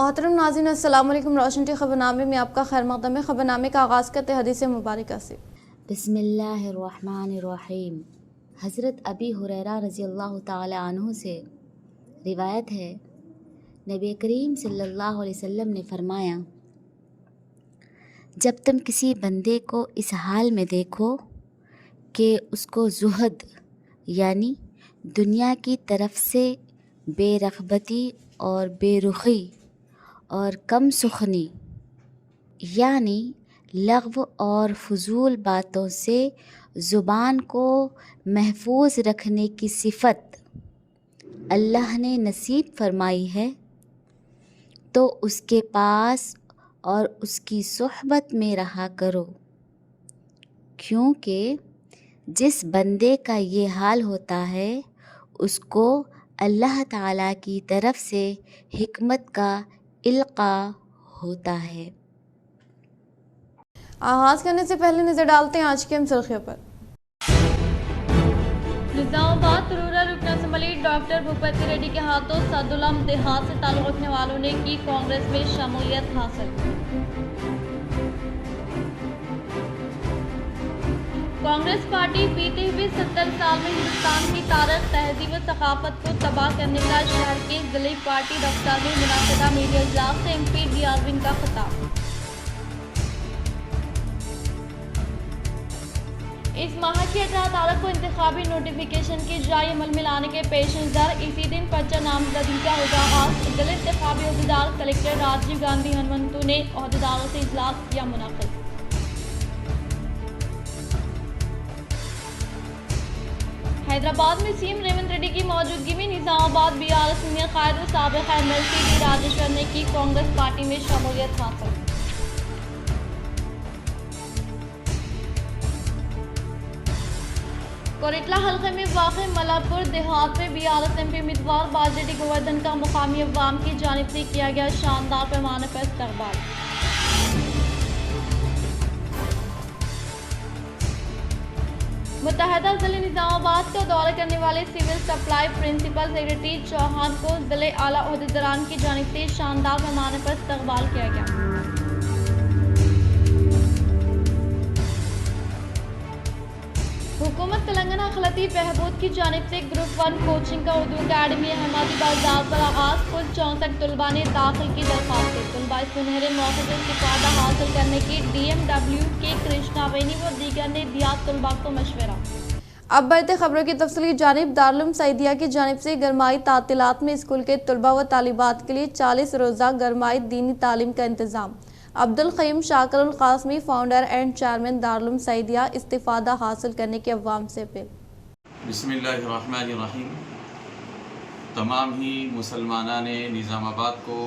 محترم ناظرین السلام علیکم۔ روشن ٹی خبرنامے میں آپ کا خیر مقدم ہے۔ خبرنامے کا آغاز کرتے حدیث مبارکہ سے۔ بسم اللہ الرحمن الرحیم۔ حضرت ابی ہریرہ رضی اللہ تعالی عنہ سے روایت ہے، نبی کریم صلی اللہ علیہ وسلم نے فرمایا، جب تم کسی بندے کو اس حال میں دیکھو کہ اس کو زہد یعنی دنیا کی طرف سے بے رغبتی اور بے رخی اور کم سخنی یعنی لغو اور فضول باتوں سے زبان کو محفوظ رکھنے کی صفت اللہ نے نصیب فرمائی ہے، تو اس کے پاس اور اس کی صحبت میں رہا کرو، کیونکہ جس بندے کا یہ حال ہوتا ہے اس کو اللہ تعالیٰ کی طرف سے حکمت کا القاء ہوتا ہے۔ آغاز کرنے سے پہلے نظر ڈالتے ہیں آج کی اہم سرخیوں پر۔ نظام آباد رورل رکن اسمبلی ڈاکٹر بھوپتی ریڈی کے ہاتھوں سعدالعلم دیہات سے تعلق رکھنے والوں نے کی کانگریس میں شمولیت حاصل۔ کانگریس پارٹی بیتے ہوئے 70 سال میں ہندوستان کی تاریخ، تہذیب و ثقافت کو تباہ کرنے کا شہر کے ضلعی پارٹی دفتر میں منعقدہ میڈیا اجلاس سے MP ڈی اروند کا خطاب۔ اس ماہ کی 18 تاریخ کو انتخابی نوٹیفیکیشن کی جاری عمل میں لانے کے پیش نظر اسی دن پرچہ نامزدگی کا ہوگا آغاز۔ ضلع انتخابی عہدیدار کلکٹر راجیو گاندھی ہنمنتو نے عہدیداروں سے اجلاس کیا منعقد۔ حیدرآباد میں CM ریونت ریڈی کی موجودگی میں نظام آباد BRS سینئر قائد و سابق MLC ڈی راجیشور نے کی کانگریس پارٹی میں شمولیت حاصل۔ کوریٹلا حلقے میں واقع ملاپور دیہات میں BRS MP امیدوار باجوٹی گوردھن کا مقامی عوام کی جانب سے کیا گیا شاندار پیمانے پر استقبال۔ متحدہ ضلع نظام آباد کا دورہ کرنے والے civil supply principal secretary Chauhan کو ضلع اعلیٰ عہدیداران کی جانب سے شاندار پیمانے پر استقبال کیا گیا۔ حکومت تلنگانہ اخلاقی بہبود کی جانب سے گروپ 1 کوچنگ کا اردو اکیڈمی احمدی بازار پر آغاز۔ کل 64 طلباء نے داخل کی درخواستیں۔ طلباء اس سنہرے موقع سے استفادہ حاصل کرنے کی DMW کے کرشنا وینی و دیگر نے دیا طلباء کو مشورہ۔ اب بڑھتے خبروں کی تفصیلی جانب۔ دارالعلوم سعیدیہ کی جانب سے گرمائی تعطیلات میں اسکول کے طلباء و طالبات کے لیے 40 روزہ گرمائی دینی تعلیم کا انتظام۔ Abdul Qayyum Shakir al-Qasmi, founder and chairman Darul Uloom Saeediya, استفادہ حاصل کرنے کے عوام سے اپیل۔ بسم اللہ الرحمن الرحیم۔ تمام ہی مسلمانان نظام آباد کو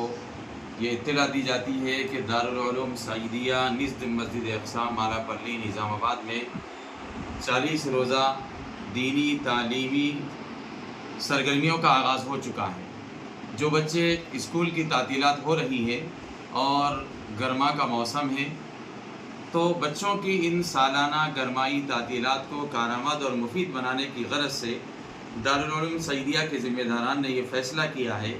یہ اطلاع دی جاتی ہے کہ دارالعلوم سعیدیہ نزد مسجد اقصی مالا پلی نظام آباد میں 40 روزہ دینی تعلیمی سرگرمیوں کا آغاز ہو چکا ہے۔ جو بچے اسکول کی تعطیلات ہو رہی ہے اور گرما کا موسم ہے، تو بچوں کی ان سالانہ گرمائی تعطیلات کو کارآمد اور مفید بنانے کی غرض سے دارالعلوم سعیدیہ کے ذمہ داران نے یہ فیصلہ کیا ہے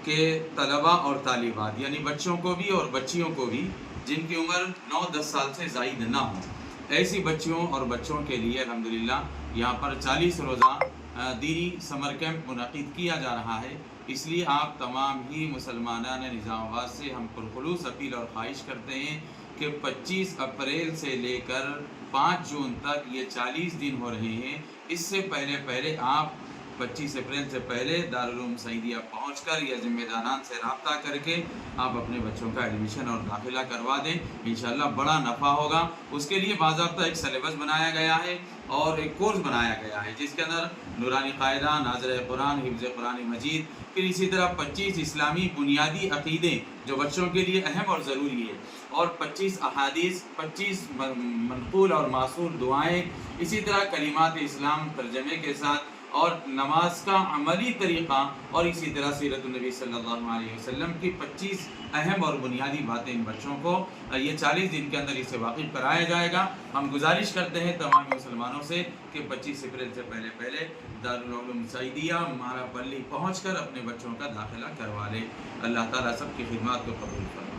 کہ طلباء اور طالبات یعنی بچوں کو بھی اور بچیوں کو بھی جن کی عمر 9-10 سال سے زائد نہ ہو، ایسی بچیوں اور بچوں کے لیے الحمدللہ یہاں پر 40 روزہ دینی سمر کیمپ منعقد کیا جا رہا ہے۔ اس لیے آپ تمام ہی مسلمانان نظام آباد سے ہم پرخلوص اپیل اور خواہش کرتے ہیں کہ 25 اپریل سے لے کر 5 جون تک یہ 40 دن ہو رہے ہیں، اس سے پہلے آپ 25 اپریل سے پہلے دارالعلوم سعیدیہ پہنچ کر یا ذمہ داران سے رابطہ کر کے آپ اپنے بچوں کا ایڈمیشن اور داخلہ کروا دیں، انشاءاللہ بڑا نفع ہوگا۔ اس کے لیے باضابطہ ایک سلیبس بنایا گیا ہے اور ایک کورس بنایا گیا ہے جس کے اندر نورانی قاعدہ، ناظر قرآن، حفظ قرآن مجید، پھر اسی طرح 25 اسلامی بنیادی عقیدے جو بچوں کے لیے اہم اور ضروری ہے، اور 25 احادیث، 25 منقول اور معصور دعائیں، اسی طرح کلمات اسلام ترجمے کے ساتھ اور نماز کا عملی طریقہ اور اسی طرح سیرت النبی صلی اللہ علیہ وسلم کی 25 اہم اور بنیادی باتیں ان بچوں کو یہ 40 دن کے اندر اس سے واقف کرایا جائے گا۔ ہم گزارش کرتے ہیں تمام مسلمانوں سے کہ 25 اپریل سے پہلے دارالعلوم سعیدیہ مارا پلی پہنچ کر اپنے بچوں کا داخلہ کروا لے۔ اللہ تعالیٰ سب کی خدمات کو قبول فرمائے۔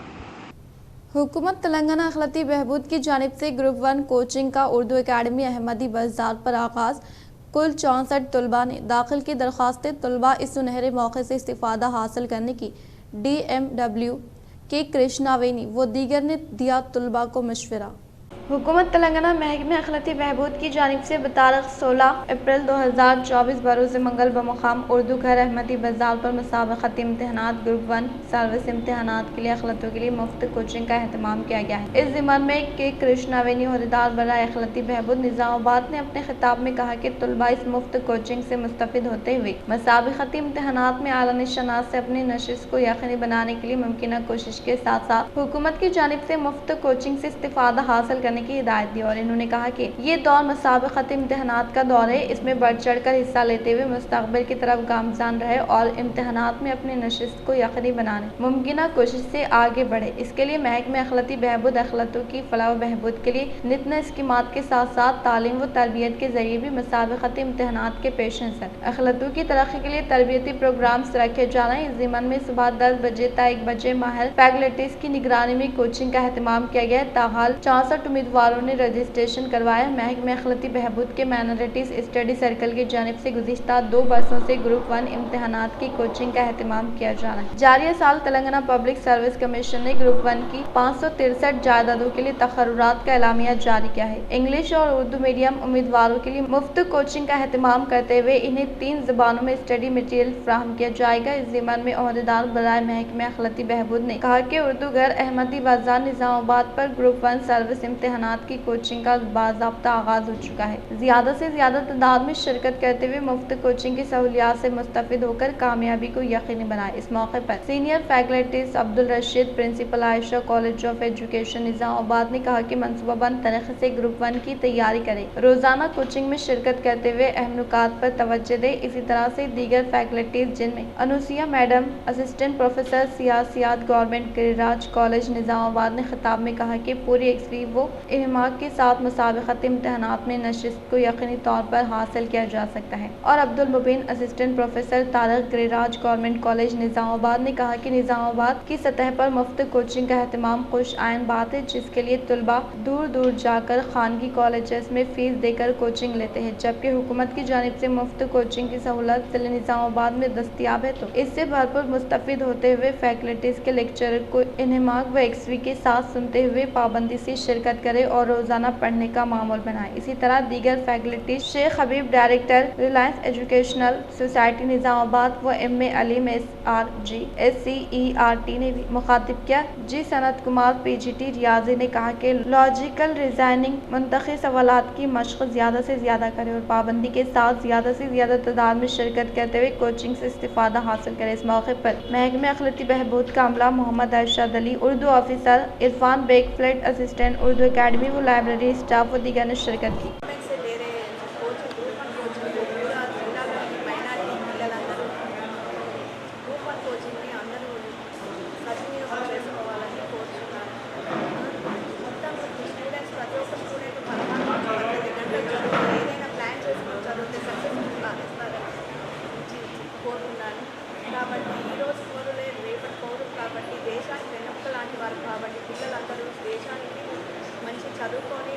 حکومت تلنگانہ اخلاقی بہبود کی جانب سے گروپ 1 کوچنگ کا اردو اکیڈمی احمدی بازار پر آغاز۔ کل 64 طلباء نے داخل کی درخواستیں۔ طلباء اس سنہرے موقع سے استفادہ حاصل کرنے کی DMW کے کرشنا وینی و دیگر نے دیا طلباء کو مشورہ۔ حکومت تلنگانہ محکمہ اخلاقی بہبود کی جانب سے بتاریخ 16 اپریل 2024 بروز منگل بمقام اردو گھر احمدی بازار پر مسابقتی امتحانات گروپ 1 سروس امتحانات کے لیے اخلاقیوں کے لیے مفت کوچنگ کا اہتمام کیا گیا ہے۔ اس ضمن میں کے کرشنا وینی عہدیدار برائے اخلاقی بہبود نظام آباد نے اپنے خطاب میں کہا کہ طلباء اس مفت کوچنگ سے مستفید ہوتے ہوئے مسابقتی امتحانات میں اعلیٰ نشانات سے اپنی نشست کو یقینی بنانے کے لیے ممکنہ کوشش کے ساتھ ساتھ حکومت کی جانب سے مفت کوچنگ سے استفادہ حاصل کرنے کی ہدایت دی، اور انہوں نے کہا کہ یہ دور مسابقتی امتحانات کا دور ہے، اس میں بڑھ چڑھ کر حصہ لیتے ہوئے مستقبل کی طرف گامزن رہے اور امتحانات میں اپنی نشست کو یقینی بنانے ممکنہ کوشش سے آگے بڑھے۔ اس کے لیے محکمہ اخلاقی بہبود اخلاقیوں کی فلاح و بہبود کے لیے نت نئے اسکیمات کے ساتھ ساتھ تعلیم و تربیت کے ذریعے بھی مسابقتی امتحانات کے پیش نظر اخلاقیوں کی ترقی کے لیے تربیتی پروگرامز رکھے جا رہے ہیں۔ اس ضمن میں صبح 10 بجے تا 1 بجے ماہر فیکلٹیز کی نگرانی میں کوچنگ کا اہتمام کیا گیا ہے۔ تاحال 64 امیدواروں نے رجسٹریشن کروایا۔ محکمہ اخلاقی بہبود کے مائنارٹیز اسٹڈی سرکل کی جانب سے گزشتہ 2 برسوں سے گروپ 1 امتحانات کی کوچنگ کا اہتمام کیا جا رہا ہے۔ جاریہ سال تلنگانہ پبلک سروس کمیشن نے گروپ 1 کی 563 جائیدادوں کے لیے تقررات کا اعلامیہ جاری کیا ہے۔ انگلش اور اردو میڈیم امیدواروں کے لیے مفت کوچنگ کا اہتمام کرتے ہوئے انہیں 3 زبانوں میں اسٹڈی مٹیریل فراہم کیا جائے گا۔ اس ضمن میں عہدیدار برائے محکمہ اخلاقی بہبود نے کہا کہ اردو گھر احمدی بازار نظام آباد پر گروپ 1 سروس امتحانات کی کوچنگ کا باضابطہ آغاز ہو چکا ہے۔ زیادہ سے زیادہ تعداد میں شرکت کرتے ہوئے مفت کوچنگ کی سہولیات سے مستفید ہو کر کامیابی کو یقینی بنائے۔ اس موقع پر senior faculties Abdul Rashid principal Ayesha college of education Nizamabad نے کہا کہ منصوبہ بند طریقے سے گروپ 1 کی تیاری کریں، روزانہ کوچنگ میں شرکت کرتے ہوئے اہم نکات پر توجہ دیں۔ اسی طرح سے دیگر فیکلٹیز جن میں انوسیا میڈم، اسسٹنٹ پروفیسر سیاسیات government Giriraj college Nizamabad نے خطاب میں کہا کہ پوری یکسوئی و اہتمام کے ساتھ مسابقتی امتحانات میں نشست کو یقینی طور پر حاصل کیا جا سکتا ہے۔ اور Abdul Mubeen assistant professor Tariq Giriraj government college Nizamabad نے کہا کہ نظام آباد کی سطح پر مفت کوچنگ کا اہتمام خوش آئند بات ہے، جس کے لیے طلباء دور دور جا کر خانگی کالجز میں فیس دے کر کوچنگ لیتے ہیں، جبکہ حکومت کی جانب سے مفت کوچنگ کی سہولت نظام آباد میں دستیاب ہے، تو اس سے بھرپور مستفید ہوتے ہوئے فیکلٹیز کے لیکچر کو انہماک و یکسوئی کے ساتھ سنتے ہوئے پابندی سے شرکت کرے اور روزانہ پڑھنے کا معمول بنائے۔ اسی طرح دیگر فیکلٹیز شیخ حبیب ڈائریکٹر ریلائنس ایجوکیشنل سوسائٹی نظام آباد و ایم علیم SRG SCERT نے بھی مخاطب کیا۔ سنت کمار PGT ریاضی نے کہا کہ لاجیکل ریزننگ منطقی سوالات کی مشق زیادہ سے زیادہ کرے اور پابندی کے ساتھ زیادہ سے زیادہ تعداد میں شرکت کرتے ہوئے کوچنگ سے استفادہ حاصل کرے۔ اس موقع پر محکمہ اخلاقی بہبود کا عملہ محمد ارشد علی، اردو آفیسر عرفان بیگ، فلیٹ اسسٹنٹ اردو اکیڈمی و لائبریری اسٹاف و دیگر نے شرکت کی۔ కాబట్టి ఈరోజు పౌరులే రేపటి పౌరులు కాబట్టి దేశానికి వెన్నెముక లాంటి వారు కాబట్టి పిల్లలందరూ దేశానికి మంచి చదువుకొని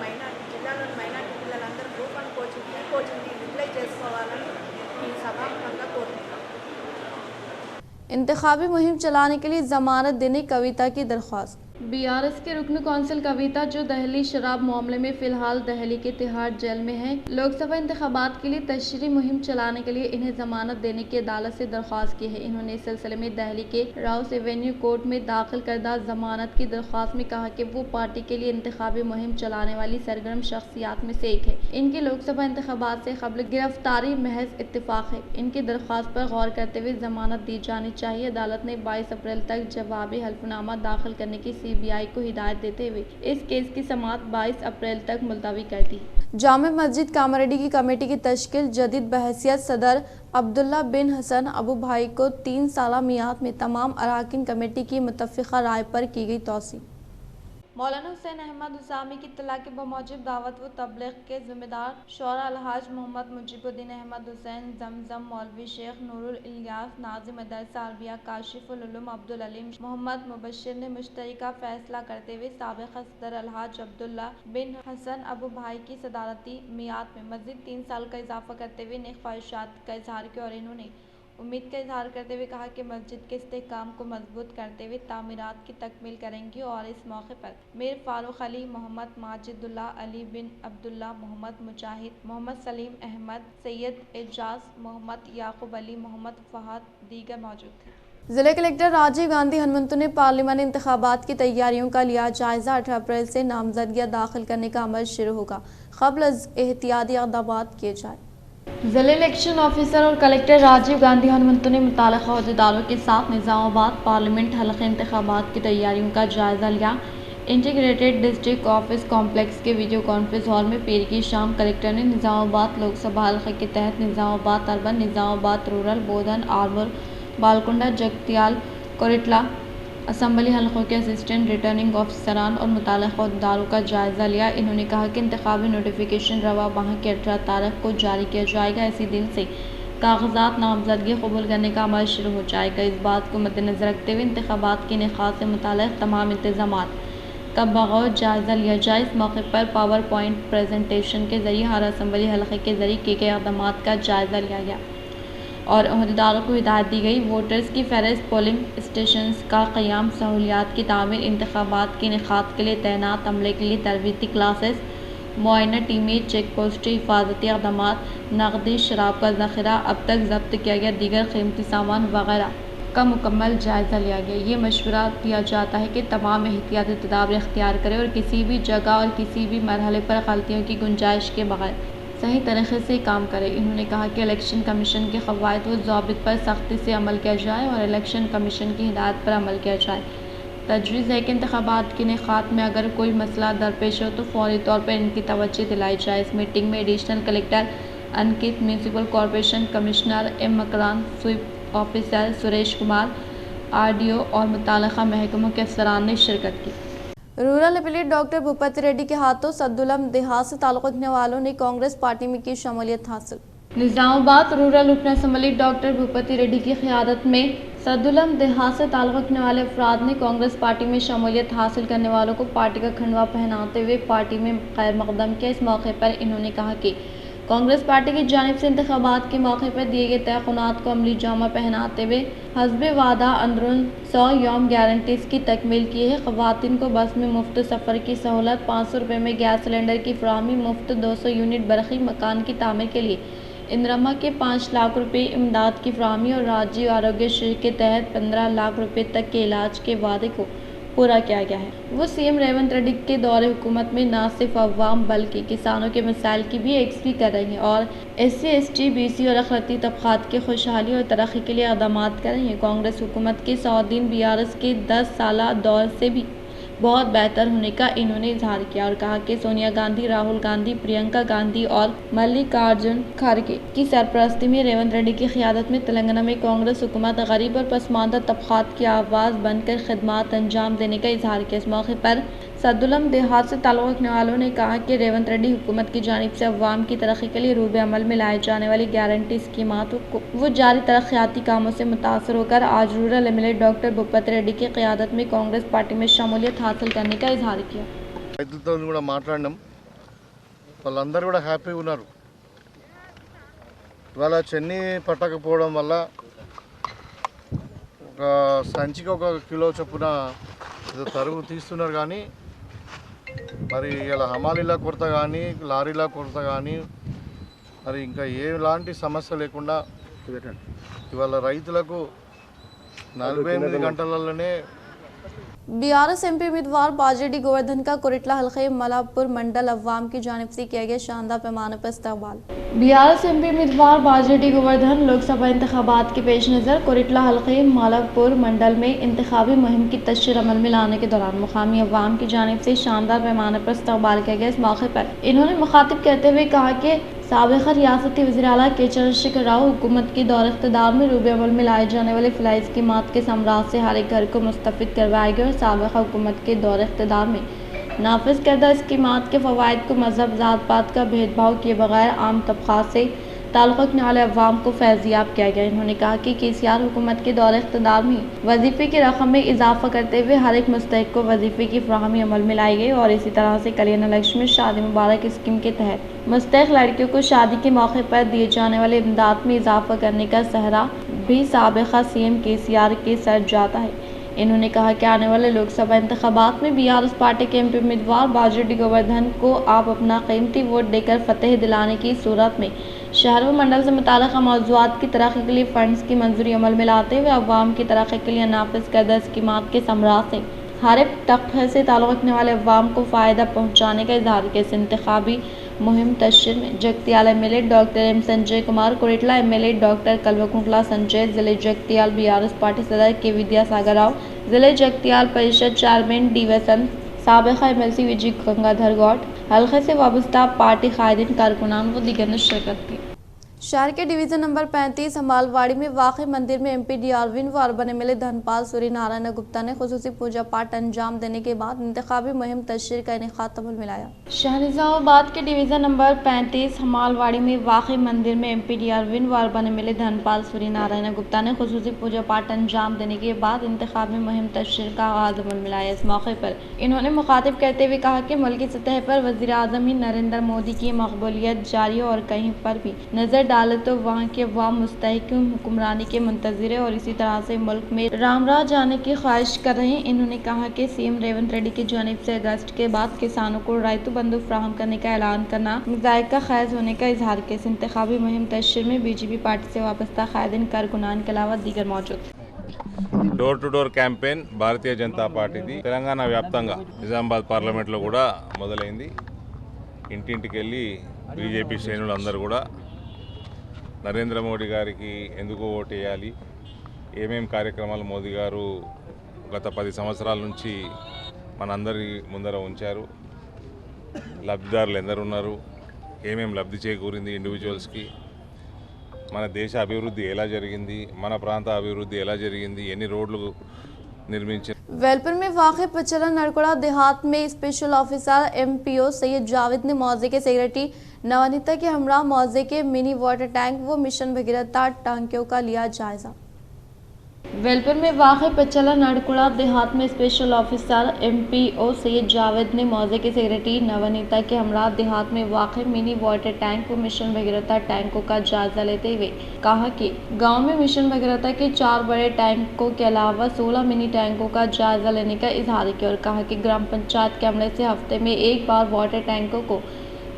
మైనార్టీ జిల్లాలోని మైనార్టీ పిల్లలందరూ గ్రూప్ 1 కోచింగ్ని యూటిలైజ్ చేసుకోవాలని ఈ సభాముఖంగా కోరుతున్నాను। انتخابی مہم چلانے کے لیے ضمانت دینے کویتا کی درخواست۔ BRS کے رکن کونسل کویتا، جو دہلی شراب معاملے میں فی الحال دہلی کے تہاڑ جیل میں ہیں، لوک سبھا انتخابات کے لیے تشریحی مہم چلانے کے لیے انہیں ضمانت دینے کی عدالت سے درخواست کی ہے۔ انہوں نے اس سلسلے میں دہلی کے راؤس ایونیو کورٹ میں داخل کردہ ضمانت کی درخواست میں کہا کہ وہ پارٹی کے لیے انتخابی مہم چلانے والی سرگرم شخصیات میں سے ایک ہے۔ ان کی لوک سبھا انتخابات سے قبل گرفتاری محض اتفاق ہے۔ ان کی درخواست پر غور کرتے ہوئے ضمانت دی جانی چاہیے۔ عدالت نے 22 اپریل تک جوابی حلف نامہ داخل کرنے کی CBI کو ہدایت دیتے ہوئے اس کیس کی سماعت 22 اپریل تک ملتوی کر دی۔ जामे मस्जिद कामारेड्डी की कमेटी की तश्कील जदीद बहैसियत सदर अब्दुल्ला बिन हसन अबू भाई को 3 साला मियाद में तमाम अरकान कमेटी की मुत्तफ़िक़ा राय पर की गई तौसीह। मौलाना हुसैन अहमद उसामी की इत्तला के बमौजिब दावत व तबलीग के ज़िम्मेदार शौरा अलहाज मोहम्मद मुजीबुद्दीन अहमद हुसैन जमजम मौलवी शेख नूरुल इलियास नाज़िम मदरसा अरबिया काशिफुल उलूम अब्दुल अलीम मोहम्मद मुबश्शिर ने मुश्तरका फैसला करते हुए साबिक़ सदर अलहाज अब्दुल्ला बिन हसन अबू भाई की सदारती मियाद में मज़ीद 3 साल का इजाफ़ा करते हुए नेक ख्वाहिशात का इजहार किया और इन्होंने उम्मीद का इजहार करते हुए कहा कि मस्जिद के इस्तेहकाम को मजबूत करते हुए तामीरात की तकमील करेंगी और इस मौके पर मीर फारूक अली, मोहम्मद माजिदुल्ला, अली बिन अब्दुल्ला, मोहम्मद मुजाहिद, मोहम्मद सलीम अहमद, सैयद एजाज, मोहम्मद याकूब अली, मोहम्मद फहद दीगर मौजूद थे। जिला कलेक्टर राजीव गांधी हनुमंतु ने पार्लिमानी इंतखाबात की तैयारियों का लिया जायजा। 18 अप्रैल से नामजदगियां दाखिल करने का अमल शुरू होगा, क़ब्ल एहतियाती इक़दाम किए जाए। जिला इलेक्शन ऑफिसर और कलेक्टर राजीव गांधी हनुमंतु ने मुताल्लिक़ा अहदेदारों के साथ निज़ामाबाद पार्लियामेंट हल्क़े इंतखाबात की तैयारियों का जायजा लिया। इंटीग्रेटेड डिस्ट्रिक्ट ऑफिस कॉम्प्लेक्स के वीडियो कॉन्फ्रेंस हॉल में पीर की शाम कलेक्टर ने निज़ामाबाद लोकसभा हल्क़े के तहत निज़ामाबाद अर्बन, निज़ामाबाद रूरल, बोधन, आरमूर, बालकुंडा, जगतियाल, कोरिटला असम्बली हल्कों के असिस्टेंट रिटर्निंग ऑफिसरान और मुताल्लिक़ा अहदेदारों का जायज़ा लिया। इन्होंने कहा कि इंतखाबी नोटिफिकेशन रवा माह की 18 तारीख को जारी किया जाएगा। इसी दिन से कागजात नामजदगी कबूल करने का अमल शुरू हो जाएगा। इस बात को मद्देनज़र रखते हुए इंतखाबात के इनेकाद से मुताल्लिक़ तमाम इंतज़ामात का बग़ौर जायज़ा लिया जाए। इस मौके पर पावर पॉइंट प्रेजेंटेशन के ज़रिए हर असम्बली हल्के के ज़रिए किए गए इक़दाम का जायज़ा लिया गया और अहदेदारों को हिदायत दी गई। वोटर्स की फ़हरिस्त, पोलिंग स्टेशंस का क़याम, सहूलियात की तामीर, इंतखाबात के इनेकाद के लिए तैनात अमले के लिए तरबीती क्लासेस, मुआयना टीमें, चेक पोस्टें, हिफाजती इक़दाम, नकदी शराब का ज़ख़ीरा, अब तक ज़ब्त किया गया दीगर कीमती सामान वगैरह का मुकम्मल जायज़ा लिया गया। ये मशवरा दिया जाता है कि तमाम एहतियाती तदाबीर इख्तियार करें और किसी भी जगह और किसी भी मरहले पर गलतियों की गुंजाइश के बगैर सही तरीके से काम करें। इन्होंने कहा कि इलेक्शन कमीशन के क़वाइद व ज़ाबित पर सख्ती से अमल किया जाए और इलेक्शन कमीशन की हिदायत पर अमल किया जाए। तजवीज़ है कि इंतखाबात के इनेकाद में अगर कोई मसला दरपेश हो तो फौरी तौर पर इनकी तवज्जो दिलाई जाए। इस मीटिंग में additional collector Ankit, municipal corporation commissioner M Makran, SVEEP officer Suresh Kumar, RDO और मुताल्लिक़ा महकमों के अफसरान ने शिरकत की। Rural affiliate doctor Bhupathi Reddy के हाथों सद्दुलम देहात से ताल्लुक़ रखने वालों ने कांग्रेस पार्टी में की शमूलियत हासिल। निज़ामाबाद रूरल रुकन असम्बली डॉक्टर भूपति रेड्डी की क़यादत में सद्दुलम देहात से ताल्लुक़ रखने वाले अफराद ने कांग्रेस पार्टी में शमूलियत हासिल करने वालों को पार्टी का खंडवा पहनाते हुए पार्टी में खैर मकदम किया। इस मौके पर इन्होंने कहा कि कांग्रेस पार्टी की जानिब से इंतखाबात के मौके पर दिए गए तयक़ुनात को अमली जामा पहनाते हुए हस्बे वादा अंदरून 100 यौम गारंटीज़ की तकमील की है। ख़वातीन को बस में मुफ्त सफ़र की सहूलत, 500 रुपये में गैस सिलेंडर की फ़राहमी, मुफ्त 200 यूनिट बरक़ी मकान की तामीर के लिए इंदिरमा के 5 लाख रुपये इमदाद की फ़राहमी और राज्य आरोग्य श्री के तहत 15 लाख रुपये तक के इलाज के वादे को पूरा किया गया है। वो CM रेवंत रेड्डी के दौरे हुकूमत में न सिर्फ अवाम बल्कि किसानों के मसाइल की भी एक्सपी कर रही हैं और SC, ST, BC और अखलती तबक़ात की खुशहाली और तरक्की के लिए इक़दाम कर रही हैं। कांग्रेस हुकूमत के 100 दिन BRS के 10 साला दौर से भी बहुत बेहतर होने का इन्होंने इजहार किया और कहा कि सोनिया गांधी, राहुल गांधी, प्रियंका गांधी और मल्लिकार्जुन खड़गे की सरपरस्ती में रेवंत रेड्डी की क़यादत में तेलंगाना में कांग्रेस हुकूमत गरीब और पसमानदा तबक़ात की आवाज़ बनकर खिदमात अंजाम देने का इजहार किया। इस मौके पर सद्दुलम देहात से ताल्लुक़ रखने वालों ने कहा कि रेवंत रेड्डी हुकूमत की जानिब से अवाम की तरक्की के लिए रूबे अमल में लाए जाने वाली गारंटी स्कीमात को वो जारी तरक्याती कामों से मुतासर होकर आज rural MLA doctor Bhupathi Reddy की क़यादत में कांग्रेस पार्टी में शमूलियत हासिल करने का इजहार किया। రైతులతో కూడా మాట్లాడడం వాళ్ళందరూ కూడా హ్యాపీగా ఉన్నారు. ఇవాళ చెన్ని పట్టకపోవడం వల్ల ఒక సంచికి 1 కిలో చొప్పున తరుగు తీస్తున్నారు. కానీ మరి ఇలా హమాలీల కొరత కానీ లారీల కొరత కానీ మరి ఇంకా ఎలాంటి సమస్య లేకుండా ఇవాళ రైతులకు 48 గంటలలోనే BRS MP उम्मीदवार बाजेडी गोवर्धन का कोरिटला हल्के मलापुर मंडल अवाम की जानिब से किया गया शानदार पैमाने पर इस्तकबाल। BRS MP उम्मीदवार बाजरेड्डी गोवर्धन लोकसभा इंतखाबात के पेश नज़र कोरिटला हल्के मालवपुर मंडल में इंतखाबी मुहिम की तशरीह अमल में लाने के दौरान मुकामी अवाम की जानिब से शानदार पैमाने पर इस्तकबाल किया गया। इस मौके पर इन्होंने मुखातिब कहते हुए कहा कि साबिक़ा रियासती वज़ीर आला के चंद्रशेखर राव हुकूमत के दौर इक़्तिदार में रूबे अमल में लाए जाने वाले फलाई स्कीमात के समरात से हर एक घर को मुस्तफ़िद करवाए गए और साबिक़ा हुकूमत के दौर इक़्तिदार में नाफिज करदा स्कीमात के फ़वाइद को मज़हब ज़ात पात का भेदभाव किए बगैर आम तबक़ात से ताल्लुक़ रखने वाले अवाम को फैज़याब किया गया। इन्होंने कहा कि KCR हुकूमत के दौर इक़्तिदार में वजीफ़े की रकम में इजाफ़ा करते हुए हर एक मुस्तहिक़ को वजीफ़े की फ़राहमी अमल में लाई गई और इसी तरह से कल्याण लक्ष्मी शादी मुबारक स्कीम के तहत मुस्तहिक़ लड़कियों को शादी के मौके पर दिए जाने वाले इमदाद में इजाफ़ा करने का सहरा भी साबिक़ा CM KCR के सर जाता है। इन्होंने कहा कि आने वाले लोकसभा इंतखाबात में BRS पार्टी के MP उम्मीदवार बाजरेड्डी गोवर्धन को आप अपना कीमती वोट देकर फतेह दिलाने की सूरत में शहर व मंडल से मुताल्लिक़ मौज़ूआत की तरक्की के लिए फ़ंड्स की मंजूरी अमल में लाते हुए अवाम की तरक्की के लिए नाफिज करदा स्कीमात के समरात से हर एक तबक़े से ताल्लुक़ रखने वाले अवाम को फ़ायदा पहुँचाने का इज़हार किया। इस इंतखाबी मुहिम तशरीह में Jagtial MLA doctor M Sanjay Kumar, Korutla MLA doctor Kalvakuntla Sanjay, ज़िले जगतियाल BRS पार्टी सदर के विद्यासागर राव, ज़िले जगतियाल परिषद चेयरमैन D वसंत, साबिक़ा MLC विजय गंगाधर गौड़, हल्के से वाबस्ता पार्टी कायदीन कारकुनान व दीगर ने शिरकत की। शहर के डिवीज़न नंबर 35 हमालवाड़ी में वाक़ मंदिर में MP DRVN व अर्बन MLA धनपाल सूर्यनारायण गुप्ता ने खुसूसी पूजा पाठ अंजाम देने के बाद इंतखाबी मुहिम तशरीह का इनेकाद अमल में लाया। शहनिज़ामाबाद के डिवीज़न नंबर 35 हमालवाड़ी में वाक़ मंदिर में MP DRVN व अर्बन MLA धनपाल सूर्यनारायण गुप्ता ने खुसूसी पूजा पाठ अंजाम देने के बाद इंतखाबी मुहिम तशरीह का आगाज़ अमल में लाया। इस मौके पर इन्होंने मुखातिब करते हुए कहा कि मुल्की सतह पर वज़ीर आज़म ही नरेंद्र मोदी की मकबूलियत जारी है और कहीं पर भी नज़र डाले तो वहाँ के अवाम मुस्तहिक़ीन हुक्मरानी के मुंतज़िर है और इसी तरह से मुल्क में राम राह जाने की ख्वाहिश कर रहे हैं। इन्होंने कहा कि CM रेवंत रेड्डी की जानिब से अगस्त के बाद किसानों को रायतु बंधु फराहम करने का ऐलान करना ज़ायका खैज़ होने का इजहार किया। इस इंतखाबी मुहिम तशरीह में BJP पार्टी से वाबस्ता कायदीन कारकुनान के अलावा दीगर मौजूद। Door to door campaign Bharatiya Janata పార్టీది తెలంగాణ వ్యాప్తంగా నిజామాబాద్ పార్లమెంట్లో కూడా మొదలైంది. ఇంటింటికి వెళ్ళి బీజేపీ శ్రేణులందరూ కూడా నరేంద్ర మోడీ గారికి ఎందుకు ఓటు వేయాలి, ఏమేం కార్యక్రమాలు మోదీ గారు గత 10 సంవత్సరాల నుంచి మనందరి ముందర ఉంచారు, లబ్ధిదారులు ఎందరు ఉన్నారు, ఏమేం లబ్ధి చేకూరింది ఇండివిజువల్స్కి, మన దేశ అభివృద్ధి ఎలా జరిగింది, మన ప్రాంత అభివృద్ధి ఎలా జరిగింది, ఎన్ని రోడ్లు నిర్మించారు. वेलपुर में वाक़ पचला नड़कुड़ा देहात में special officer MPO Syed Javed ने मौजे के सेक्रेटरी नवनीता के हमरा मौजे के मिनी वाटर टैंक व मिशन भगीरथ टांकियों का लिया जायजा। वेलपुर में वाक़ पचला नड़कुड़ा देहात में special officer MPO Syed Javed ने मौजे के सेक्रेटरी नवनीता के हमरा देहात में वाक़ मिनी वाटर टैंक व मिशन भगीरथ टैंकों का जायजा लेते हुए कहा कि गांव में मिशन भगीरथ के 4 बड़े टैंकों के अलावा 16 मिनी टैंकों का जायजा लेने का इजहार किया और कहा कि ग्राम पंचायत के अमले से हफ्ते में एक बार वाटर टैंकों को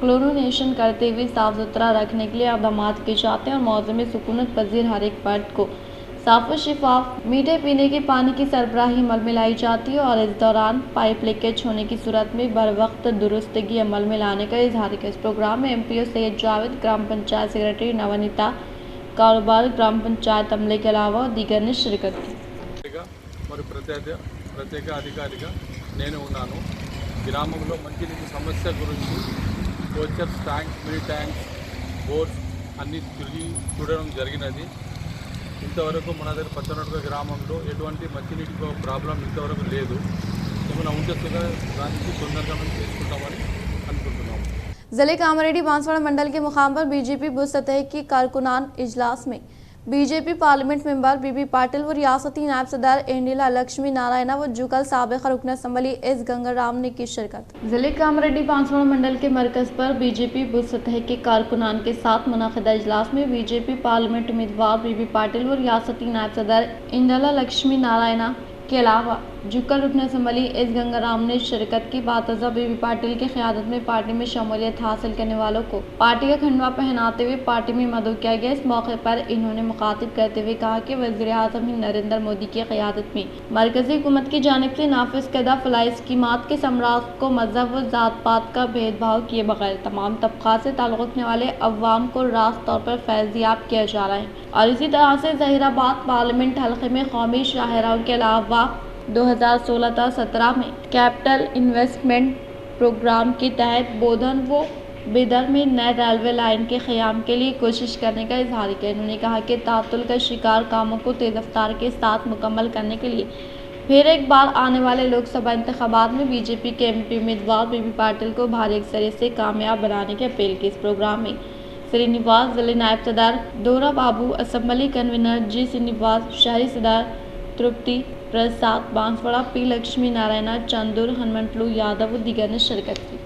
क्लोरिनेशन करते हुए साफ सुथरा रखने के लिए इक़दाम किए जाते हैं और मौजे में सुकूनत पजीर हर एक फर्द को साफ व शिफाफ मीठे पीने के पानी की सरबराही अमल में लाई जाती है और इस दौरान पाइप लीकेज होने की सूरत में बर वक्त दुरुस्तगी अमल में लाने का इजहार किया। इस प्रोग्राम में MPO सैयद जावेद, ग्राम पंचायत सेक्रेटरी नवनीता, कारोबार ग्राम पंचायत अमले के अलावा दीगर ने शिरकत की। మరి ప్రత్యేక అధికారిగా నేను ఉన్నాను. గ్రామంలో మంచినీటి సమస్య గురించి కోచర్స్ ట్యాంక్, మినీ ట్యాంక్స్, బోర్డ్స్ అన్నీ తిరిగి చూడడం జరిగినది. ఇంతవరకు మన దగ్గర పచ్చనడుగ గ్రామంలో ఎటువంటి మంచినీటి ప్రాబ్లం ఇంతవరకు లేదు. ఏమైనా ఉంటే దానికి తొందరగా మనం చేసుకుంటామని అనుకుంటున్నాము. जिले कामरेड्डी बांसवाड़ा मंडल के मुकाम पर BJP बुध सतह की कारकुनान इजलास में BJP पार्लियामेंट मेंबर बीबी पाटिल व रियासती नायब सदर इंडिला लक्ष्मी नारायणा व जुगल साबिक़ रुकन असम्बली S गंगाराम ने की शिरकत। जिले कामरेड्डी बांसवाड़ा मंडल के मरकज पर BJP बुध सतह के कारकुनान के साथ मुनाक़िदा इजलास में BJP पार्लियामेंट उम्मीदवार बीबी पाटिल व रियासती नायब सदर इंडिला लक्ष्मी नारायणा के अलावा جھک کر رکن اسمبلی ایس گنگا رام نے شرکت کی۔ باتزہ بی بی پاٹل کی قیادت میں پارٹی میں شمولیت حاصل کرنے والوں کو پارٹی کا کھنڈوا پہناتے ہوئے پارٹی میں مدعو کیا گیا۔ اس موقع پر انہوں نے مخاطب کرتے ہوئے کہا کہ وزیر اعظم نریندر مودی کی قیادت میں مرکزی حکومت کی جانب سے نافذ کردہ فلاحی اسکیمات کے ثمرات کو مذہب و ذات پات کا بھید بھاؤ کیے بغیر تمام طبقات سے تعلق رکھنے والے عوام کو راست طور پر فیض یاب کیا جا رہا ہے۔ اور اسی طرح سے ظہیر آباد پارلیمنٹ حلقے میں قومی شاہراہوں کے علاوہ 2016 تا 17 میں کیپٹل انویسٹمنٹ پروگرام کے تحت بودھن و بیدر میں نئے ریلوے لائن کے قیام کے لیے کوشش کرنے کا اظہار کیا۔ انہوں نے کہا کہ تعطل کا شکار کاموں کو تیز رفتار کے ساتھ مکمل کرنے کے لیے پھر ایک بار آنے والے لوک سبھا انتخابات میں بی جے پی کے ایم پی امیدوار بی بی پاٹل کو بھاری اکثریت سے کامیاب بنانے کی اپیل کی۔ اس پروگرام میں سرینیواس ضلع نائب صدر دورا بابو، اسمبلی کنوینر جی سرینیواس، شہری صدر تروپتی پرساد بانسواڑا، پی لکشمی نارائنا چندور، ہنمنتلو یادو و دیگر نے شرکت کی۔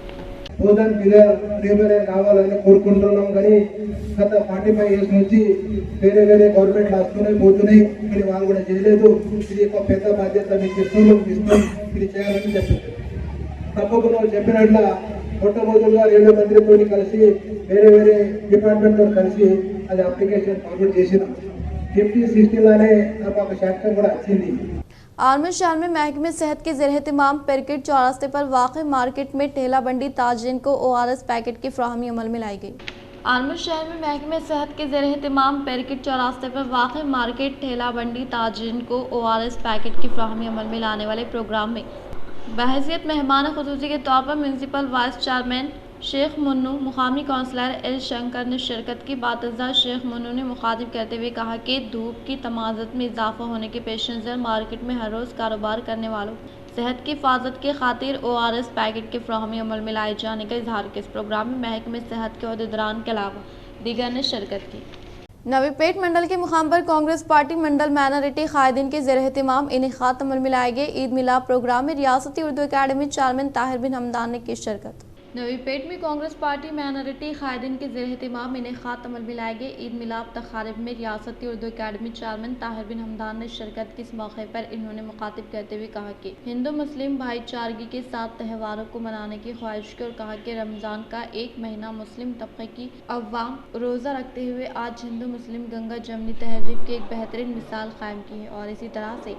బోధన్ పిల్లర్ ప్రీమియర్ కావాలని కోరుకుంటున్నాం కానీ గత 45 ఇయర్స్ నుంచి వేరే వేరే గవర్నమెంట్ వస్తున్నాయి పోతున్నాయి కానీ వాళ్ళు కూడా చేయలేదు। ఇది ఒక పెద్ద బాధ్యత మీకు ఇస్తున్నాం ఇది చేయాలని చెప్పింది। తప్పకుండా చెప్పినట్ల మొట్టమొదటిగా రైల్వే మంత్రితో కలిసి వేరే వేరే డిపార్ట్మెంట్తో కలిసి అది అప్లికేషన్ ఫార్వర్డ్ చేసినాం। 50-60 నాకు ఒక శాంక్షన్ కూడా వచ్చింది। आर्मर शहर में महकमे सेहत के ज़ेर एहतमाम पेरकेट चौरास्ते पर वाक़ मार्केट में ठेला बंडी ताजरीन को ORS पैकेट की फ्राहमी अमल में लाई गई। आर्मर शहर में महकमे सेहत के ज़ेर एहतमाम पेरकेट चौरास्ते पर वाक़ मार्केट ठेला बंडी ताजरीन को ORS पैकेट की फ्राहमी अमल में लाने वाले प्रोग्राम में बहैसियत मेहमान ख़ुसूसी के तौर पर municipal vice chairman Sheikh Munnu, मुकामी काउंसलर एल शंकर ने शिरकत की। बातज़ा शेख मुन्नू ने मुखातिब करते हुए कहा कि धूप की तमाज़त में इजाफा होने के पेश नज़र मार्केट में हर रोज़ कारोबार करने वालों सेहत की हिफाजत के खातिर ORS पैकेट की फ्राहमी अमल में लाए जाने का इजहार किया। इस प्रोग्राम में महकमे सेहत के अहदेदारान के अलावा दीगर ने शिरकत की। नवीपेट मंडल के मुकाम पर कांग्रेस पार्टी मंडल माइनॉरिटी कायदीन के ज़ेर एहतमाम इनेकात अमल में लाए गए ईद मिलाद प्रोग्राम में रियासती उर्दू अकादमी चेयरमैन ताहिर बिन हमदान ने की शिरकत। नवीपेट में कांग्रेस पार्टी माइनॉरिटी कायदीन के ज़ेर एहतमाम इनेकात अमल में लाए गए ईद मिलाद तकारीब में रियासती उर्दू अकादमी चेयरमैन ताहिर बिन हमदान ने शिरकत की। इस मौके पर इन्होंने मुखातिब करते हुए कहा कि हिंदू मुस्लिम भाईचारगी के साथ त्योहारों को मनाने की ख्वाहिश की और कहा कि रमज़ान का एक महीना मुस्लिम तबके की अवाम रोज़ा रखते हुए आज हिंदू मुस्लिम गंगा जमनी तहजीब की एक बेहतरीन मिसाल कायम की है और इसी तरह से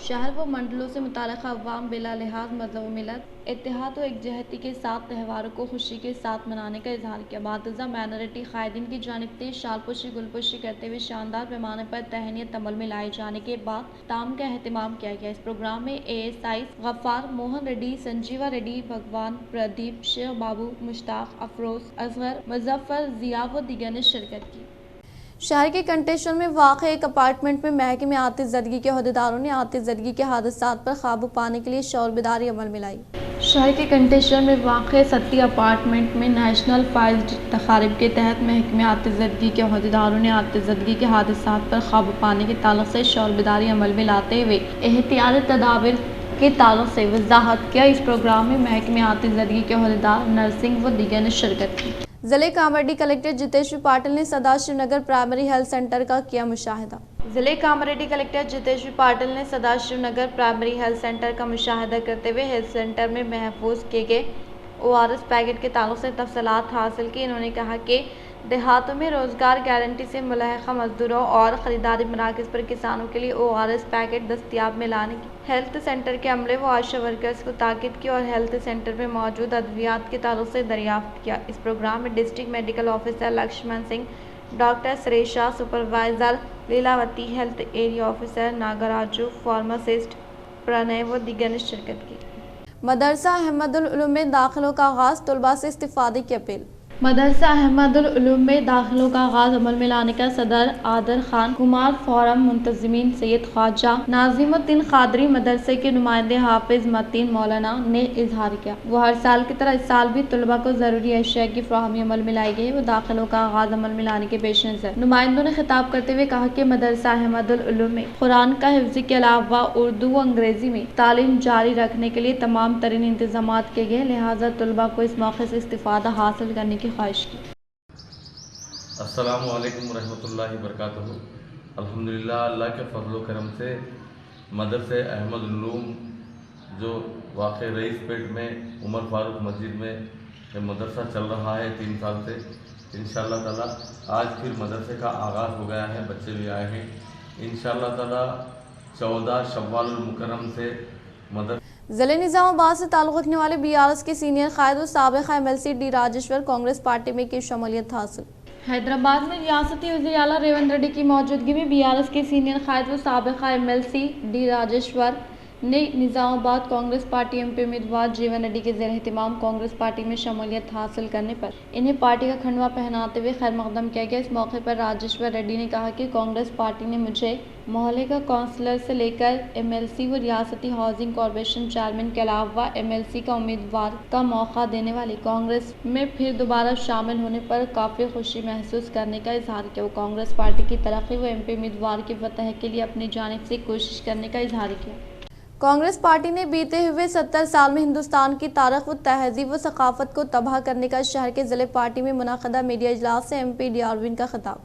शहर व मंडलों से मुताल्लिक़ अवाम बिला लिहाज मज़हब व मिलत इत्तेहाद व एकजहती के साथ त्योहारों को खुशी के साथ मनाने का इजहार किया। बातज़ा माइनॉरिटी कायदीन की जानिब से शालपोशी गुलपोशी करते हुए शानदार पैमाने पर तहनीत अमल में लाए जाने के बाद ताम का एहतमाम किया गया। इस प्रोग्राम में ASI गफ्फार, मोहन रेड्डी, संजीवा रेड्डी, भगवान, प्रदीप, शेख बाबू, मुश्ताक, अफरोज, असगर, मुजफ्फर, जिया व दीगर ने शिरकत की। शहर के कंटेशन में वाक़ एक अपार्टमेंट में महकमे आतिशज़दगी के अहदेदारों ने आतिशज़दगी के हादसात पर काबू पाने के लिए शौर बेदारी अमल में लाई। शहर के कंटेशन में वाक़ सत्ती अपार्टमेंट में नेशनल फायर तकारीब के तहत महकमे आतिशज़दगी के अहदेदारों ने आतिशज़दगी के हादसात पर काबू पाने के ताल्लुक़ से शौर बेदारी अमल में लाते हुए एहतियाती तदाबीर के ताल्लुक़ से वजाहत किया। इस प्रोग्राम में महकमे आतिशज़दगी के अहदेदार, नर्सिंग व दीगर ने शिरकत की। ज़िले कामारेड्डी कलेक्टर जितेश्वर पाटिल ने सदाशिव नगर प्राइमरी हेल्थ सेंटर का किया मुशाहिदा। ज़िले कामारेड्डी कलेक्टर जितेश्वर पाटिल ने सदाशिव नगर प्राइमरी हेल्थ सेंटर का मुशाहिदा करते हुए हेल्थ सेंटर में महफूज किए गए ORS पैकेट के ताल्लुक़ से तफसीलात हासिल की। इन्होंने कहा कि देहातों में रोज़गार गारंटी से मुलहक़ा मजदूरों और ख़रीदारी मराकज़ पर किसानों के लिए ORS पैकेट दस्तियाब में लाने की हेल्थ सेंटर के अमले व आशा वर्कर्स को ताकीद की और हेल्थ सेंटर में मौजूद अद्वियात के ताल्लुक़ से दरियाफ्त किया। इस प्रोग्राम में district medical officer Lakshman Singh, doctor Suresha, supervisor Leelavati, health area officer Nagaraju, pharmacist Pranay व दीगर ने शिरकत की। मदरसा अहमदुल उलूम में दाखिलों का आगाज़, तलबा से इस्तिफ़ादे की अपील। मदरसा अहमदुल उलूम में दाखिलों का आगाज़ अमल में लाने का सदर आदर खान कुमार फोरम मुंतज़मीन सैयद ख्वाजा नाज़िमुद्दीन क़ादरी मदरसे के नुमाइंदे हाफिज़ मतीन मौलाना ने इजहार किया। वो हर साल की तरह इस साल भी तलबा को ज़रूरी अशिया की फ्राहमी अमल में लाई गई। वो दाखिलों का आगाज़ अमल में लाने के पेश नज़र नुमाइंदों ने खिताब करते हुए कहा कि मदरसा अहमदुल उलूम में कुरान का हिफ्ज़ के अलावा उर्दू व अंग्रेज़ी में तालीम जारी रखने के लिए तमाम तरीन इंतज़ाम किए गए, लिहाजा तलबा को इस मौके से इस्तिफ़ादा हासिल करने की ख्वाहिश की। अस्सलामु अलैकुम रहमतुल्लाहि बरकातुहू। अल्हम्दुलिल्लाह, अल्लाह के फजल करम से मदरसे अहमदुल उलूम जो वाक़ई रईसपेट में उमर फारूक मस्जिद में ये मदरसा चल रहा है 3 साल से। इंशाअल्लाह ताला आज फिर मदरसे का आगाज़ हो गया है, बच्चे भी आए हैं। इंशाअल्लाह ताला 14 शव्वाल मुकर्रम से मदरसा जिले निजामाबाद से ताल्लुक़ रखने वाले BRS के सीनियर कायद और साबिक़ MLC D Rajeshwar Congress party में की शमूलियत हासिल। हैदराबाद में रियासती वज़ीर आला रेवंत रेड्डी की मौजूदगी में BRS के सीनियर कायद व साबिक़ MLC डी राजेश्वर ने निजामाबाद कांग्रेस पार्टी MP उम्मीदवार जीवन रेड्डी के ज़ेर एहतिमाम कांग्रेस पार्टी में शमूलियत हासिल करने पर इन्हें पार्टी का खंडवा पहनाते हुए खैर मकदम किया गया। इस मौके पर राजेश्वर रेड्डी ने कहा कि कांग्रेस पार्टी ने मुझे मोहल्ले का काउंसलर से लेकर MLC व रियासती हाउसिंग कॉरपोरेशन चेयरमैन के अलावा MLC का उम्मीदवार का मौका देने वाली कांग्रेस में फिर दोबारा शामिल होने पर काफ़ी खुशी महसूस करने का इजहार किया। वो कांग्रेस पार्टी की तरक्की व MP उम्मीदवार की फतह के लिए अपनी जानिब से कोशिश करने का इजहार किया। कांग्रेस पार्टी ने बीते हुए 70 साल में हिंदुस्तान की तारीख व तहजीब व सकाफत को तबाह करने का शहर के ज़िले पार्टी में मुनक़दा मीडिया इजलास से MP डी अरविंद का खिताब।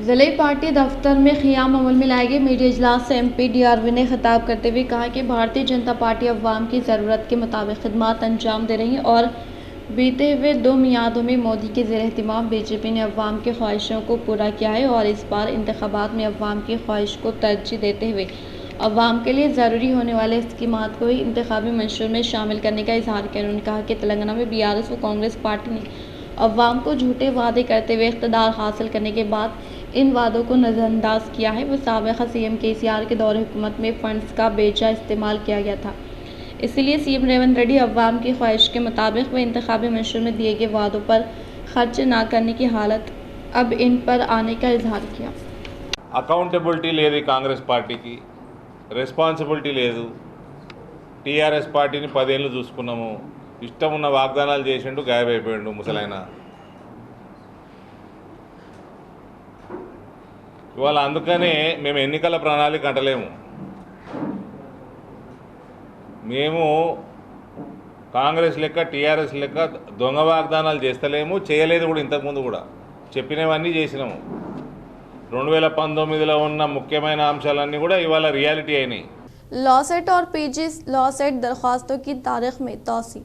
ज़िले पार्टी दफ्तर में क़ियाम अमल में लाए गए मीडिया इजलास से MP डी अरविंद ने खिताब करते हुए कहा कि भारतीय जनता पार्टी अवाम की ज़रूरत के मुताबिक खिदमात अंजाम दे रही है और बीते हुए 2 मियादों में मोदी के ज़ेर एहतिमाम BJP ने अवाम की ख्वाहिशों को पूरा किया है और इस बार इंतखाबात में अवाम की ख्वाहिश को तरजीह देते हुए अवाम के लिए ज़रूरी होने वाले इस्कीमात को ही इंतखाबी मंशूर में शामिल करने का इजहार किया। उन्होंने कहा कि तेलंगाना में BRS व कांग्रेस पार्टी ने अवाम को झूठे वादे करते हुए इक़्तिदार हासिल करने के बाद इन वादों को नज़रअंदाज किया है। वो साबिक़ CM KCR के दौरे हुकूमत में फ़ंड्स का बेजा इस्तेमाल किया गया था, इसीलिए CM रेवंत रेड्डी अवाम की ख्वाहिश के मुताबिक व इंतखाबी मंशूर में दिए गए वादों पर खर्च ना करने की हालत अब इन पर आने का इजहार किया। అకౌంటబిలిటీ లేదు ఈ కాంగ్రెస్ పార్టీకి, రెస్పాన్సిబిలిటీ లేదు. టీఆర్ఎస్ పార్టీని 10 ఏళ్ళు చూసుకున్నాము, ఇష్టం ఉన్న వాగ్దానాలు చేసిండు, గాయబైపోయిండు ముసలైన. ఇవాళ అందుకనే మేము ఎన్నికల ప్రణాళిక అంటలేము. మేము కాంగ్రెస్ లెక్క టీఆర్ఎస్ లెక్క దొంగ వాగ్దానాలు చేస్తలేము, చేయలేదు కూడా. ఇంతకుముందు కూడా చెప్పినవన్నీ చేసినాము. 2019లో ఉన్న ముఖ్యమైన అంశాలన్నీ కూడా ఇవాళ రియాలిటీ అయినాయి. लॉसेट और PG लॉसेट दरख्वास्तों की तारीख में तोसी।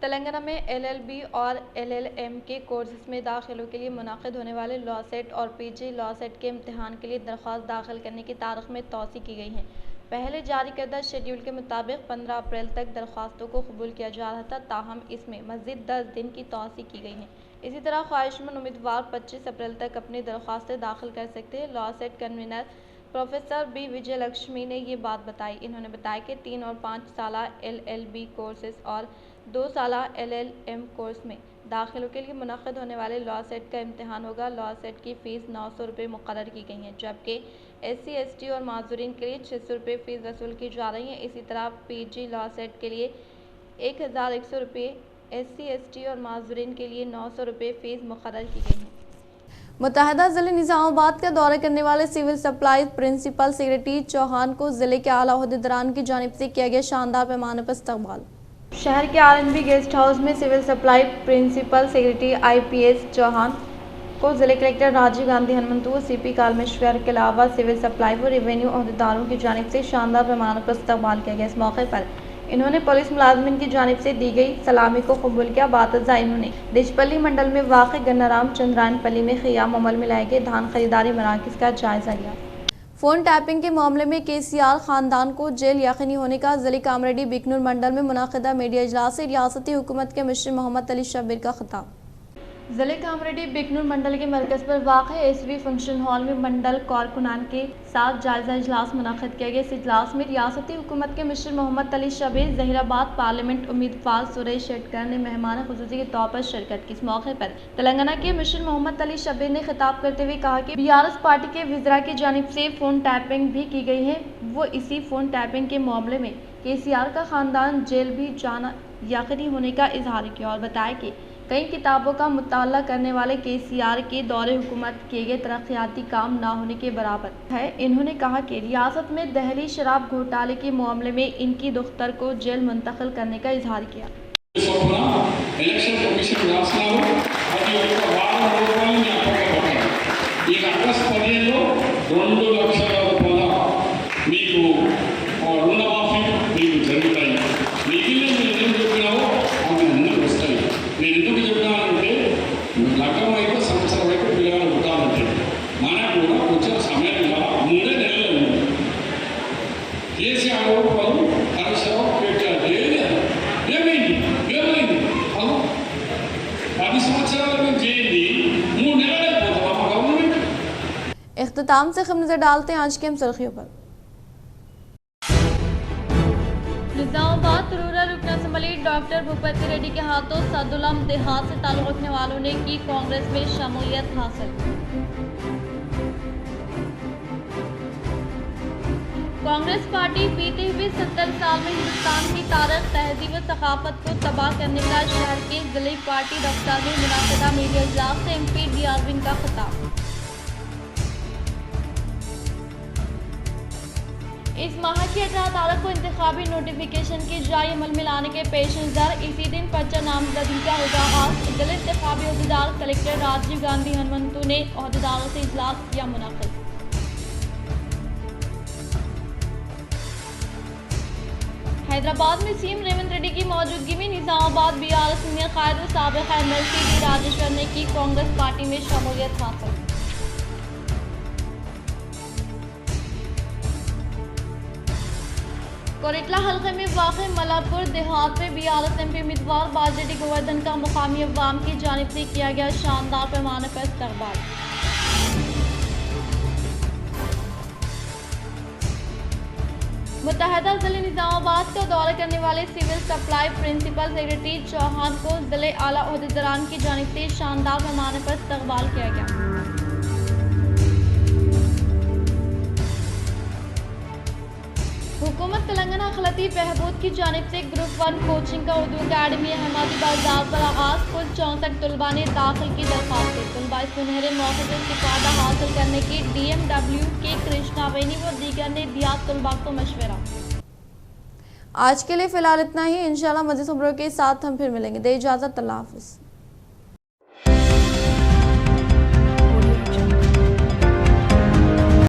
तेलंगाना में LLB और LLM के कोर्सेज में दाखिलों के लिए मुनाकिद होने वाले लॉसेट और PG लॉसेट के इम्तिहान के लिए दरख्वास्त दाखिल करने की तारीख में तोसी की गई है। पहले जारी करदा शेड्यूल के मुताबिक 15 अप्रैल तक दरख्वास्तों को कबूल किया जा रहा था, ताहम इसमें मज़ीद 10 दिन की तोसी की गई है। इसी तरह ख्वाहिशमंद उम्मीदवार 25 अप्रैल तक अपनी दरख्वास्तें दाखिल कर सकते हैं। लॉसेट कन्वीनर प्रोफेसर B विजय लक्ष्मी ने ये बात बताई। इन्होंने बताया कि 3 और 5 साला LLB कोर्सेज और 2 साला LLM कोर्स में दाखिलों के लिए मुनक़िद होने वाले लॉसेट का इम्तिहान होगा। लॉसेट की फ़ीस 900 रुपये मुक़र्रर की गई है, जबकि SC ST और माज़ूरीन के लिए 600 रुपये फ़ीस वसूल की जा रही है। इसी तरह PG लॉसेट के लिए 1100 रुपये, SC ST और माज़ूरीन के लिए 900 रुपये फ़ीस मुक़र्रर की गई है। मुत्तहदा ज़िले निज़ामाबाद का दौरा करने वाले civil supply principal secretary Chauhan को ज़िले के आला ओहदेदारान की जानिब से किया गया शानदार पैमाने पर इस्तक़बाल। शहर के RNB गेस्ट हाउस में civil supply principal secretary IPS Chauhan को ज़िले कलेक्टर राजीव गांधी हनुमंतु CP कालमेश्वर के अलावा सिविल सप्लाई व रेवेन्यू ओहदेदारों की जानिब से शानदार पैमाने पर इस्तक़बाल किया गया। इस मौके पर इन्होंने पुलिस मुलाजमिन की जानिब से दी गई सलामी को कबूल किया। बातज़ा इन्होंने डिचपल्ली मंडल में वाक़ गन्नाराम चंद्रायनपल्ली में क़ियाम अमल में लाए गए धान खरीदारी मराकज़ का जायज़ा लिया। फ़ोन टैपिंग के मामले में KCR ख़ानदान को जेल यकीनी होने का ज़िले कामरेड्डी बिकनूर मंडल में मुनाक़िदा मीडिया इजलास से रियासती हुकूमत के मिनिस्टर मोहम्मद अली शब्बीर का खिताब। ज़िले कामरेड्डी बिकनूर मंडल के मरकज़ पर वाक़ SV फंक्शन हॉल में मंडल कारकुनान के साथ जायज़ा इजलास मुनक़िद किया गया। इस इजलास में रियासती हुकूमत के मिनिस्टर मोहम्मद अली शब्बीर, ज़हीराबाद पार्लियामेंट उम्मीदवार सुरेश शेट्टर ने मेहमान खुसूसी के तौर पर शिरकत की। इस मौके पर तेलंगाना के मिनिस्टर मोहम्मद अली शब्बीर ने खिताब करते हुए कहा कि BRS पार्टी के वज़रा की जानिब से फ़ोन टैपिंग भी की गई है। वो इसी फ़ोन टैपिंग के मामले में KCR का ख़ानदान जेल भी जाना यकीनी होने का इजहार किया और बताया कि कई किताबों का मुताला करने वाले KCR के दौरे हुकूमत किए गए तरक्याती काम ना होने के बराबर है। इन्होंने कहा कि रियासत में दहली शराब घोटाले के मामले में इनकी दुख्तर को जेल मुंतकिल करने का इजहार किया। రుణమాఫీ మీకు జరుగుతాయి. इख्तिताम से हम नजर डालते हैं आज की हम सुर्खियों पर। निजामाबाद रूरल रुकन असम्बली डॉक्टर भूपति रेड्डी के हाथों सदुलम देहात से ताल्लुक रखने वालों ने की कांग्रेस में शमूलियत हासिल। कांग्रेस पार्टी बीते हुए 70 साल में हिंदुस्तान की तारीख, तहजीब व सकाफत को तबाह करने का शहर के जिले पार्टी दफ्तर में मुनाकिदा मीडिया इजलास से MP डी अरविंद का खिताब। इस माह की 18 तारीख को इंतखाबी नोटिफिकेशन की जारी अमल में लाने के पेश नज़र इसी दिन पर्चा नामजदगी का होगा आगाज। जिला इंतखाबी अहदेदार कलेक्टर राजीव गांधी हनुमंतु ने अहदेदारों से इजलास किया मुनाकिद। हैदराबाद में सीएम रेवंत रेड्डी की मौजूदगी में निजामाबाद BRS सीनियर कायद व साबिक MLC डी राजेश्वर ने की कांग्रेस पार्टी में शमूलियत हासिल। कोरेटला हल्के में वाक़ मलापुर देहात में BRS MP उम्मीदवार बाजेडी गोवर्धन का मुकामी अवाम की जानिब से किया गया शानदार पैमाने पर इस्तकबाल। मुत्तहदा जिले निजामाबाद का दौरा करने वाले civil supply principal secretary Chauhan को जिले आला ओहदेदारान की जानिब से शानदार पैमाने पर इस्तकबाल किया गया। हुकूमत तेलंगाना अखलाती बहबूद की जानिब से ग्रुप 1 कोचिंग का उर्दू अकेडमी अहमदी बाजार पर आगाज। कुल 64 तलबा ने दाखिल की दरख्वास्तें। तलबा इस सुनहरे मौके से इस्तिफादा हासिल करने की DMW के कृष्णा वेनी व दीगर ने दिया तलबा को मशवरा। आज के लिए फिलहाल इतना ही। इंशाल्लाह मज़ीद खबरों के साथ हम फिर मिलेंगे। दे इजाज़त, अल्लाह हाफ़िज़।